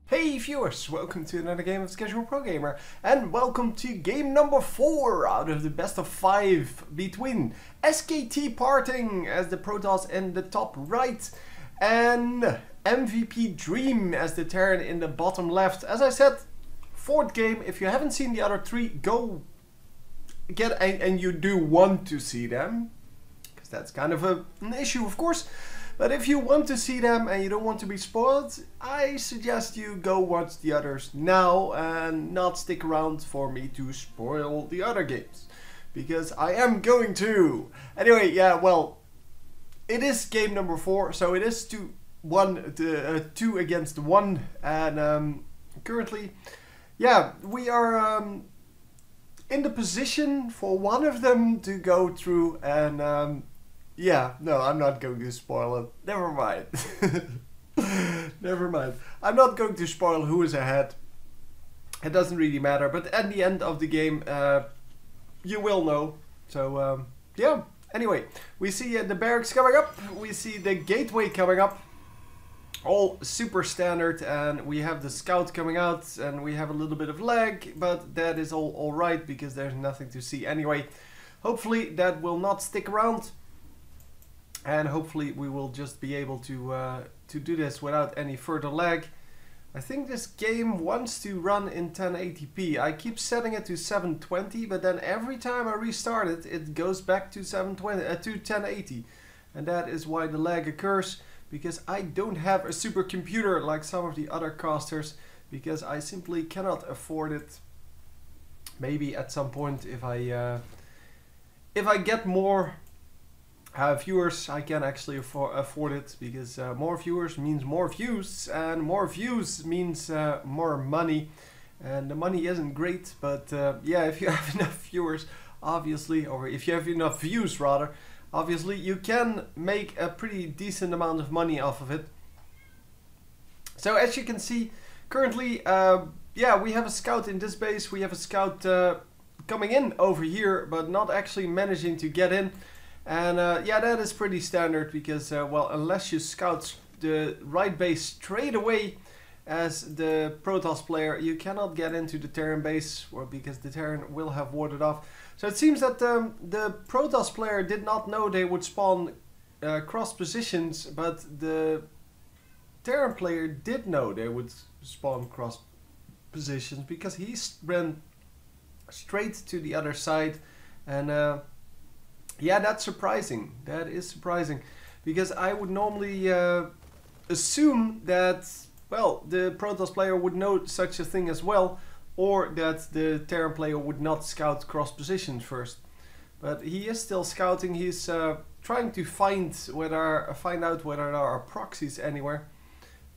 Hey viewers, welcome to another game of Casual Pro Gamer, and welcome to game number 4 out of the best of 5 between SKTParting as the Protoss in the top right and MVPDream as the Terran in the bottom left. As I said, 4th game. If you haven't seen the other 3, go get and you do want to see them, because that's kind of an issue, of course. But if you want to see them and you don't want to be spoiled, I suggest you go watch the others now and not stick around for me to spoil the other games. Because I am going to. Anyway, yeah, well, it is game number 4, so it is 2 against 1. And currently, yeah, we are in the position for one of them to go through and... yeah, no, I'm not going to spoil it. Never mind. Never mind. I'm not going to spoil who is ahead. It doesn't really matter. But at the end of the game, you will know. So, yeah. Anyway, we see the barracks coming up. We see the gateway coming up. All super standard. And we have the scout coming out. And we have a little bit of lag. But that is all right because there's nothing to see anyway. Hopefully that will not stick around. And hopefully we will just be able to do this without any further lag. I think this game wants to run in 1080p. I keep setting it to 720, but then every time I restart it, it goes back to 1080. And that is why the lag occurs, because I don't have a supercomputer like some of the other casters, because I simply cannot afford it. Maybe at some point if I get more viewers, I can actually afford it, because more viewers means more views, and more views means more money, and the money isn't great, but yeah, if you have enough viewers, obviously, or if you have enough views rather, obviously you can make a pretty decent amount of money off of it. So as you can see, currently, yeah, we have a scout in this base, we have a scout coming in over here, but not actually managing to get in. And yeah, that is pretty standard because, well, unless you scout the right base straight away as the Protoss player, you cannot get into the Terran base, or because the Terran will have warded off. So it seems that the Protoss player did not know they would spawn cross positions, but the Terran player did know they would spawn cross positions, because he ran straight to the other side. And yeah, that's surprising. That is surprising, because I would normally assume that, well, the Protoss player would know such a thing as well, or that the Terran player would not scout cross positions first. But he is still scouting. He's trying to find out whether there are proxies anywhere,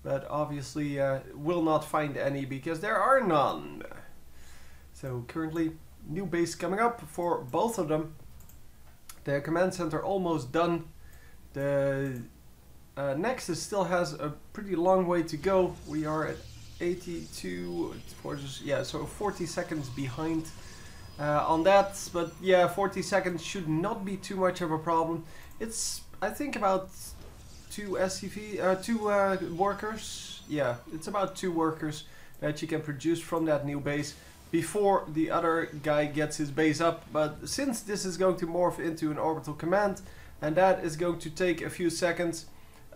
but obviously will not find any because there are none. So currently, new base coming up for both of them. The command center almost done. The Nexus still has a pretty long way to go. We are at 82, yeah, so 40 seconds behind on that. But yeah, 40 seconds should not be too much of a problem. It's, I think, about 2 workers. Yeah, it's about 2 workers that you can produce from that new base before the other guy gets his base up. But since this is going to morph into an orbital command, and that is going to take a few seconds,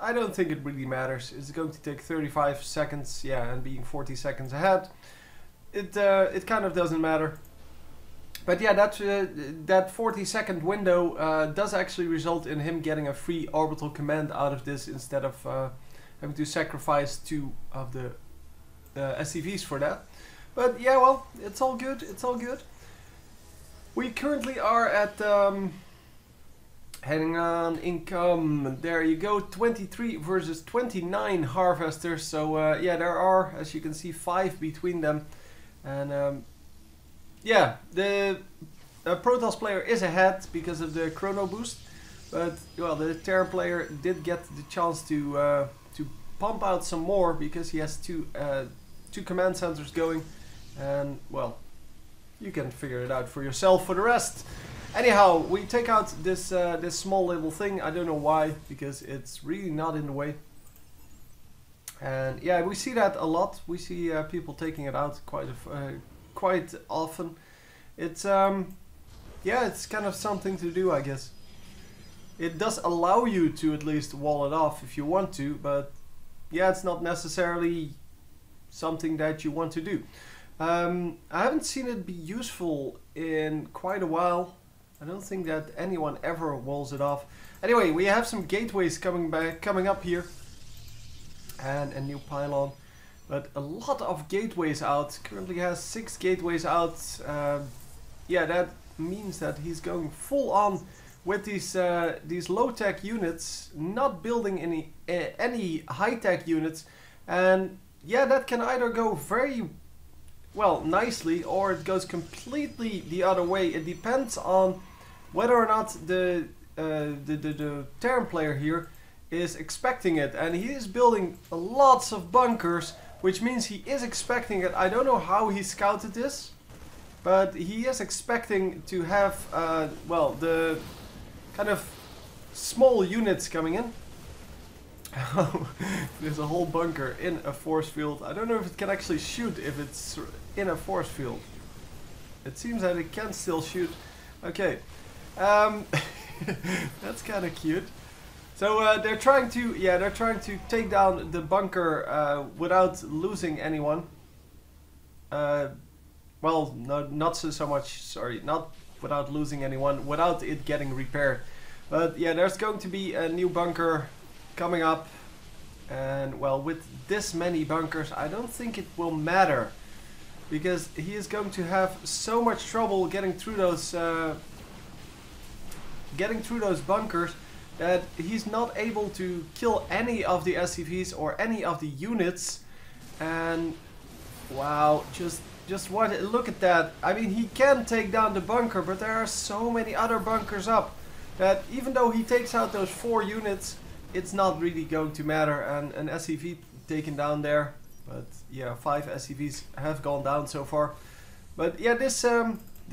I don't think it really matters. It's going to take 35 seconds, yeah, and being 40 seconds ahead, it kind of doesn't matter. But yeah, that 40-second window does actually result in him getting a free orbital command out of this, instead of having to sacrifice 2 of the SCVs for that. But yeah, well, it's all good, it's all good. We currently are at, hang on, income, there you go, 23 versus 29 harvesters. So yeah, there are, as you can see, 5 between them. And yeah, the Protoss player is ahead because of the chrono boost. But, well, the Terran player did get the chance to pump out some more, because he has two command centers going. And, well, you can figure it out for yourself for the rest. Anyhow, we take out this this small little thing. I don't know why, because it's really not in the way. And yeah, we see that a lot. We see people taking it out quite often. It's yeah, it's kind of something to do, I guess. It does allow you to at least wall it off if you want to, but yeah, it's not necessarily something that you want to do. I haven't seen it be useful in quite a while. I don't think that anyone ever walls it off. Anyway, we have some gateways coming up here, and a new pylon, but a lot of gateways out. Currently has 6 gateways out. Yeah, that means that he's going full on with these low-tech units, not building any high-tech units, and yeah, that can either go very well nicely, or it goes completely the other way. It depends on whether or not the Terran player here is expecting it, and he is building lots of bunkers, which means he is expecting it. I don't know how he scouted this, but he is expecting to have well, the kind of small units coming in. There's a whole bunker in a force field. I don't know if it can actually shoot if it's in a force field. It seems that it can still shoot. Okay, that's kind of cute. So they're trying to take down the bunker without losing anyone. Well, not so much. Sorry, not without losing anyone, without it getting repaired. But yeah, there's going to be a new bunker coming up, and well, with this many bunkers, I don't think it will matter, because he is going to have so much trouble getting through those bunkers that he's not able to kill any of the SCVs or any of the units. And wow, just look at that. I mean, he can take down the bunker, but there are so many other bunkers up that even though he takes out those 4 units, it's not really going to matter. And an SCV taken down there, but yeah, 5 SCVs have gone down so far. But yeah, this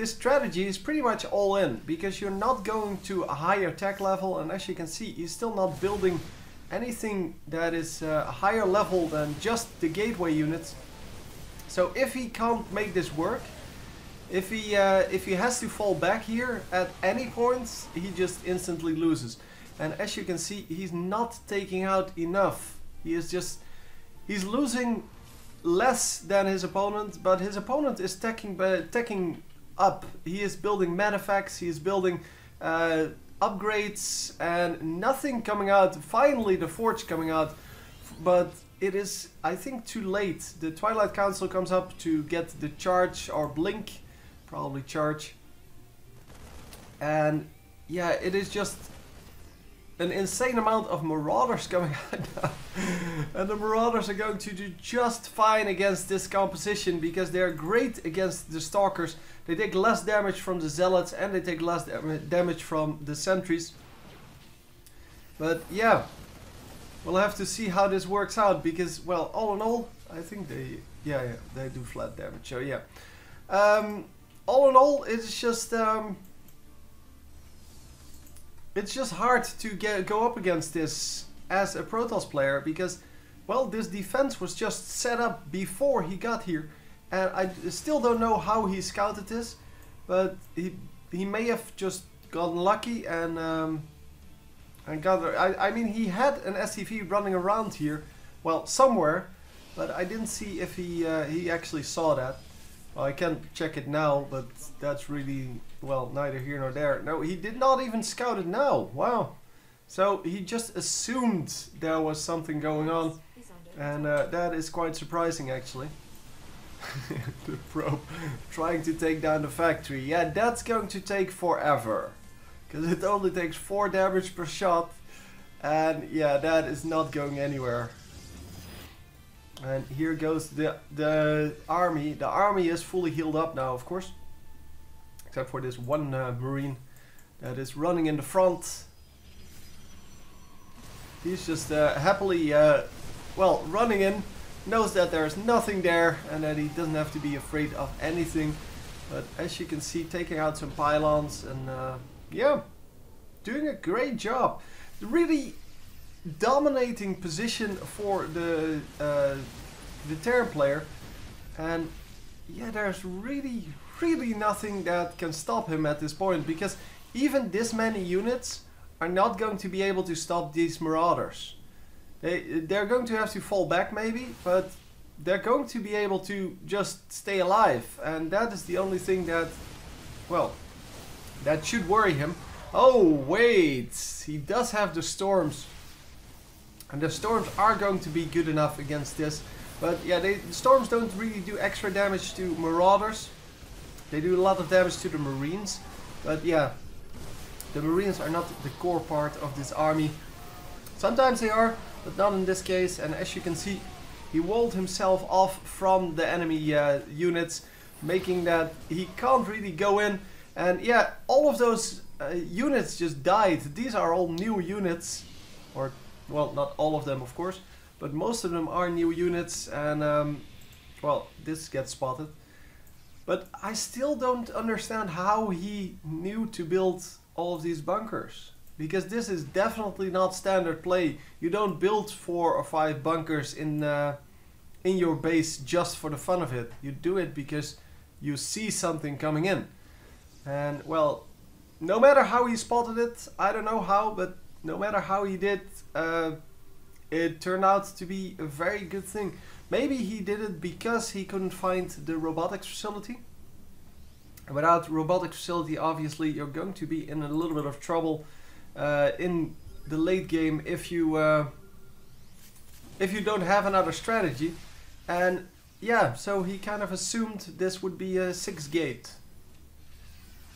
strategy is pretty much all in, because you're not going to a higher tech level, and as you can see, he's still not building anything that is a higher level than just the gateway units. So if he can't make this work, if he has to fall back here at any point, he just instantly loses. And as you can see, he's not taking out enough. He's losing less than his opponent, but his opponent is teching up. He is building medefacts, he is building upgrades, and nothing coming out. Finally the forge coming out, but it is, I think, too late. The Twilight Council comes up to get the charge or blink, probably charge, and yeah, it is just an insane amount of marauders coming out now. And the marauders are going to do just fine against this composition, because they're great against the stalkers. They take less damage from the zealots, and they take less damage from the sentries. But yeah, we'll have to see how this works out, because, well, all in all, I think they do flat damage. So yeah, all in all, it's just hard to go up against this as a Protoss player, because, well, this defense was just set up before he got here, and I still don't know how he scouted this, but he may have just gotten lucky and got. I mean, he had an SCV running around here, well, somewhere, but I didn't see if he actually saw that. Well, I can check it now, but that's really, well, neither here nor there. No, he did not even scout it now. Wow. So he just assumed there was something going on, and that is quite surprising, actually. The probe trying to take down the factory. Yeah, that's going to take forever, because it only takes 4 damage per shot, and yeah, that is not going anywhere. And here goes the army. The army is fully healed up now, of course, except for this one marine that is running in the front. He's just happily, well, running in, knows that there's nothing there and that he doesn't have to be afraid of anything. But as you can see, taking out some pylons, and yeah, doing a great job. Really, dominating position for the Terran player, and yeah, there's really nothing that can stop him at this point, because even this many units are not going to be able to stop these Marauders. They're going to have to fall back maybe, but they're going to be able to just stay alive, and that is the only thing that, well, that should worry him. Oh wait, he does have the storms, and the storms are going to be good enough against this. But yeah, the storms don't really do extra damage to Marauders. They do a lot of damage to the Marines, but yeah, the Marines are not the core part of this army. Sometimes they are, but not in this case. And as you can see, he walled himself off from the enemy units, making that he can't really go in. And yeah, all of those units just died. These are all new units, or well, not all of them of course, but most of them are new units. And well, this gets spotted. But I still don't understand how he knew to build all of these bunkers, because this is definitely not standard play. You don't build 4 or 5 bunkers in your base just for the fun of it. You do it because you see something coming in. And well, no matter how he spotted it, I don't know how, but no matter how he did, it turned out to be a very good thing. Maybe he did it because he couldn't find the robotics facility. Without robotics facility, obviously you're going to be in a little bit of trouble in the late game if you don't have another strategy. And yeah, so he kind of assumed this would be a 6 gate.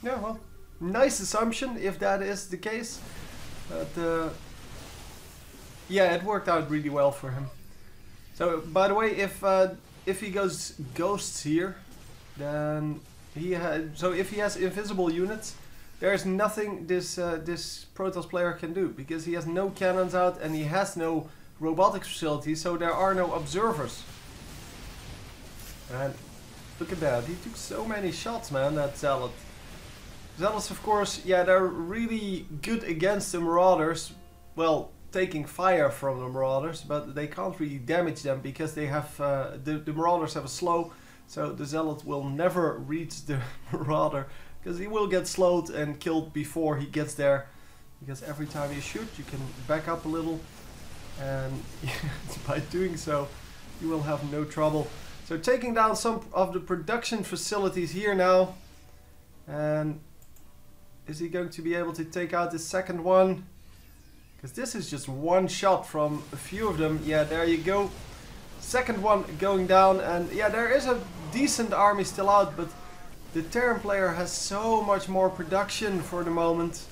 Yeah, well, nice assumption if that is the case. But yeah, it worked out really well for him. So, by the way, if he goes ghosts here, then if he has invisible units, there's nothing this Protoss player can do, because he has no cannons out and he has no robotics facility, so there are no observers. And look at that, he took so many shots, man, that Zealot. Zealots, of course, yeah, they're really good against the Marauders. Well, taking fire from the Marauders, but they can't really damage them because they have the Marauders have a slow, so the Zealot will never reach the Marauder because he will get slowed and killed before he gets there, because every time you shoot you can back up a little, and by doing so you will have no trouble. So taking down some of the production facilities here now, and is he going to be able to take out the second one? Because this is just one shot from a few of them. Yeah, there you go. Second one going down, and yeah, there is a decent army still out, but the Terran player has so much more production for the moment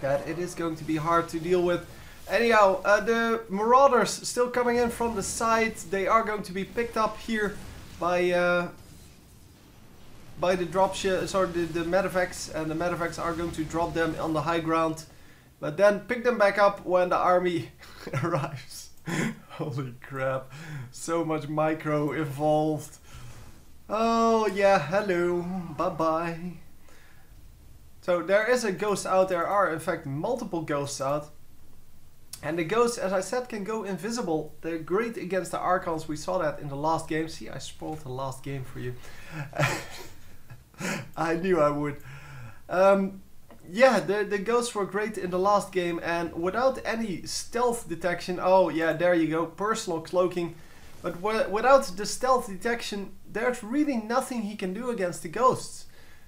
that it is going to be hard to deal with. Anyhow, the Marauders still coming in from the side. They are going to be picked up here by the dropship, sorry, the medevacs, and the medevacs are going to drop them on the high ground, but then pick them back up when the army arrives. Holy crap, so much micro involved. Oh yeah, hello, bye bye. So there is a ghost out, there are in fact multiple ghosts out. And the ghosts, as I said, can go invisible. They're great against the Archons, we saw that in the last game. See, I spoiled the last game for you. I knew I would. Yeah, the ghosts were great in the last game, and without any stealth detection, oh yeah, there you go, personal cloaking. But without the stealth detection, there's really nothing he can do against the ghosts,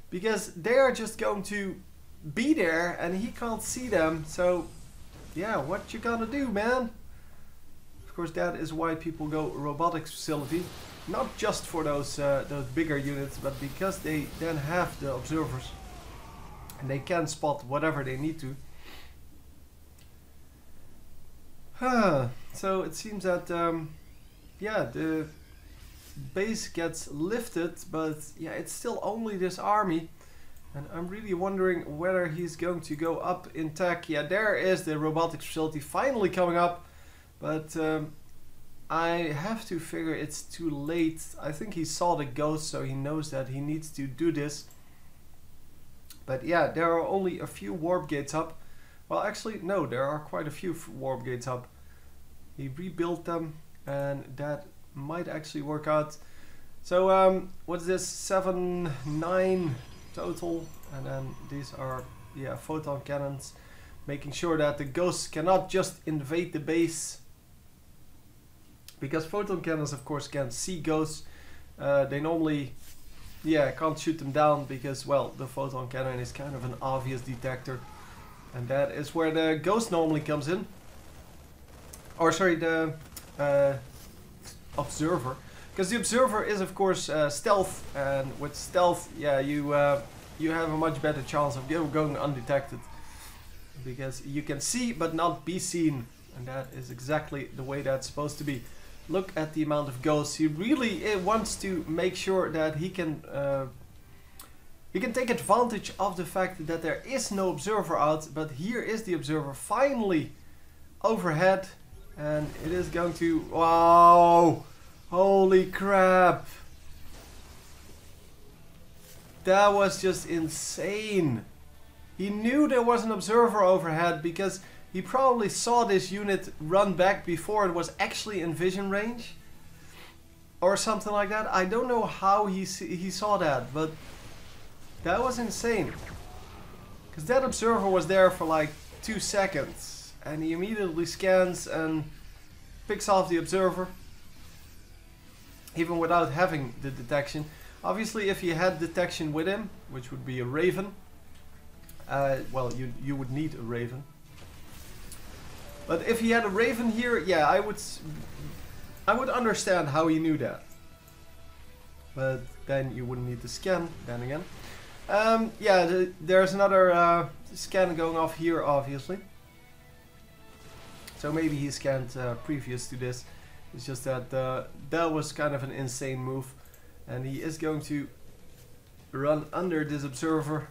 because they are just going to be there and he can't see them. So yeah, what you gonna do, man? Of course, that is why people go robotics facility, not just for those bigger units, but because they then have the observers and they can spot whatever they need to. So it seems that yeah, the base gets lifted, but yeah, it's still only this army, and I'm really wondering whether he's going to go up in tech. Yeah, there is the robotics facility finally coming up, but I have to figure it's too late. I think he saw the ghost, so he knows that he needs to do this. But yeah, there are only a few warp gates up. Well, actually, no, there are quite a few warp gates up. He rebuilt them, and that might actually work out. So, what's this? 7, 9 total, and then these are, yeah, photon cannons, making sure that the ghosts cannot just invade the base. Because photon cannons, of course, can see ghosts. They normally, yeah, can't shoot them down because, well, the photon cannon is kind of an obvious detector. And that is where the ghost normally comes in. Or, sorry, the observer. Because the observer is, of course, stealth. And with stealth, yeah, you have a much better chance of going undetected. Because you can see but not be seen. And that is exactly the way that's supposed to be. Look at the amount of ghosts. He really wants to make sure that he can take advantage of the fact that there is no observer out. But here is the observer finally overhead. And it is going to... Wow! Holy crap! That was just insane. He knew there was an observer overhead because he probably saw this unit run back before it was actually in vision range. Or something like that. I don't know how he saw that, but that was insane. Because that observer was there for like 2 seconds. And he immediately scans and picks off the observer. Even without having the detection. Obviously, if he had detection with him, which would be a Raven. Well, you would need a Raven. But if he had a Raven here, yeah, I would understand how he knew that. But then you wouldn't need to scan, then again. Yeah, there's another scan going off here, obviously. So maybe he scanned previous to this. It's just that that was kind of an insane move. And he is going to run under this observer.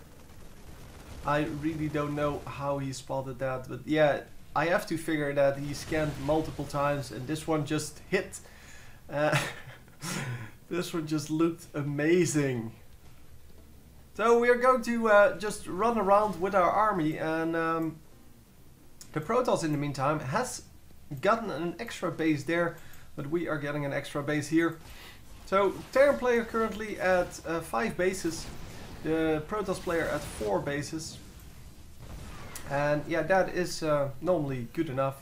I really don't know how he spotted that, but yeah, I have to figure that he scanned multiple times and this one just hit. This one just looked amazing. So we are going to just run around with our army, and the Protoss in the meantime has gotten an extra base there, but we are getting an extra base here. So Terran player currently at 5 bases, the Protoss player at 4 bases. And yeah, that is normally good enough.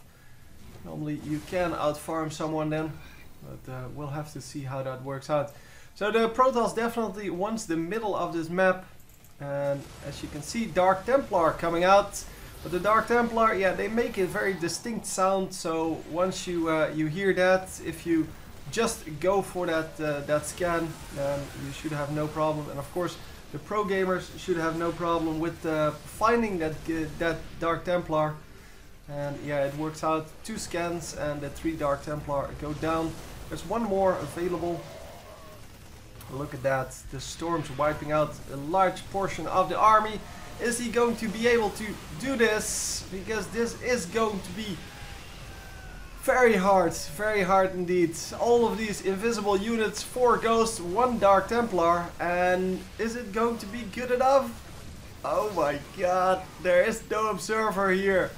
Normally you can outfarm someone then, but we'll have to see how that works out. So the Protoss definitely wants the middle of this map, and as you can see, Dark Templar coming out. But the Dark Templar, yeah, they make a very distinct sound. So once you you hear that, if you just go for that scan, then you should have no problem. And of course, the pro gamers should have no problem with finding that Dark Templar. And yeah, it works out. 2 scans and the 3 Dark Templar go down. There's one more available. Look at that. The storm's wiping out a large portion of the army. Is he going to be able to do this? Because this is going to be very hard indeed. All of these invisible units, 4 ghosts, 1 Dark Templar, and is it going to be good enough? Oh my god, there is no observer here.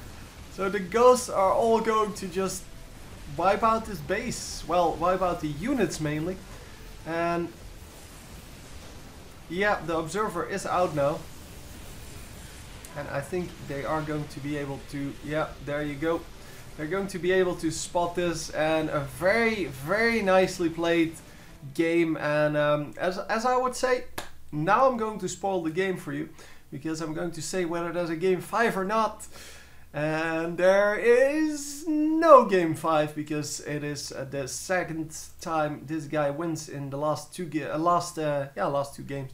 So the ghosts are all going to just wipe out this base. Well, wipe out the units mainly. And yeah, the observer is out now. And I think they are going to be able to, yeah, there you go. They're going to be able to spot this, and a very nicely played game. And as I would say, now I'm going to spoil the game for you, because I'm going to say whether there's a game 5 or not. And there is no game 5, because it is the second time this guy wins in the last two games.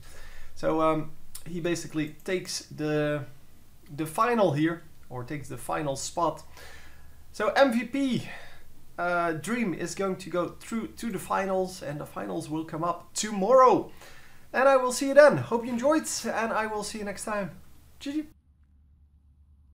So he basically takes the final here, or takes the final spot. So MVP Dream is going to go through to the finals, and the finals will come up tomorrow. And I will see you then. Hope you enjoyed, and I will see you next time. GG.